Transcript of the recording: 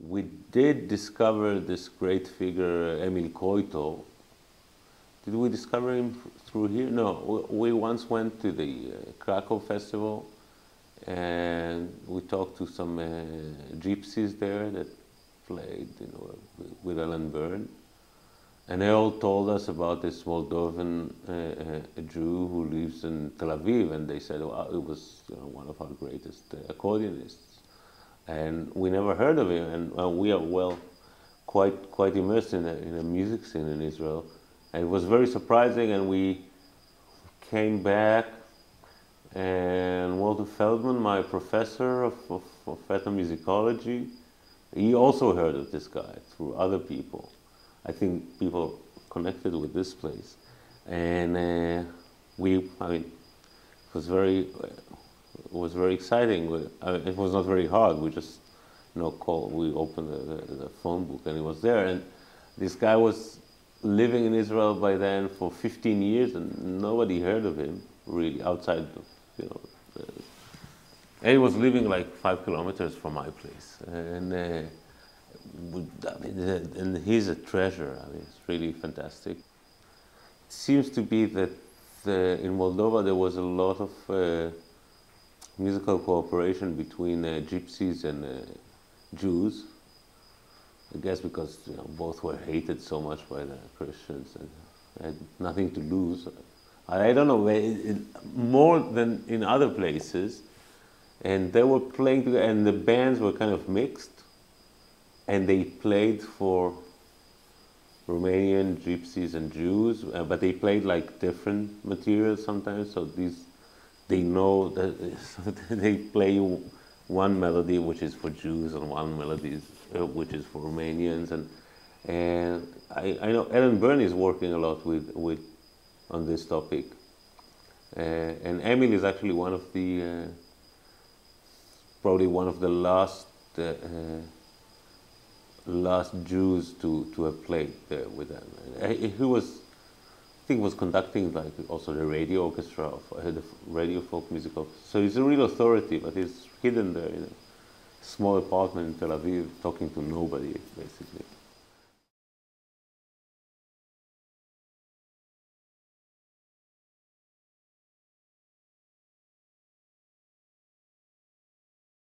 We did discover this great figure, Emil Koito. Did we discover him through here? No, we once went to the Krakow festival and we talked to some gypsies there that played, with Alan Byrne. And they all told us about this Moldovan Jew who lives in Tel Aviv, and they said, well, it was one of our greatest accordionists. And we never heard of him, and we are quite immersed in the music scene in Israel. And it was very surprising, and we came back, and Walter Feldman, my professor of ethnomusicology, he also heard of this guy through other people. I think people connected with this place, and it was very exciting. It was not very hard. We just, we opened the phone book, and it was there. And this guy was living in Israel by then for 15 years, and nobody heard of him really outside, and he was living like 5 kilometers from my place, and he's a treasure. It's really fantastic. It seems to be that in Moldova there was a lot of musical cooperation between gypsies and Jews. I guess because both were hated so much by the Christians and had nothing to lose. I don't know, more than in other places. And they were playing together, and the bands were kind of mixed. And they played for Romanian gypsies and Jews, but they played like different materials sometimes. So they know that they play one melody which is for Jews and one melody which is for Romanians. And I know Alan Byrne is working a lot on this topic. And Emil is actually one of the probably one of the last Jews to have played there with them. He was, I think, was conducting like also the radio orchestra, the radio folk music orchestra. So he's a real authority, but he's hidden there in a small apartment in Tel Aviv, talking to nobody, basically.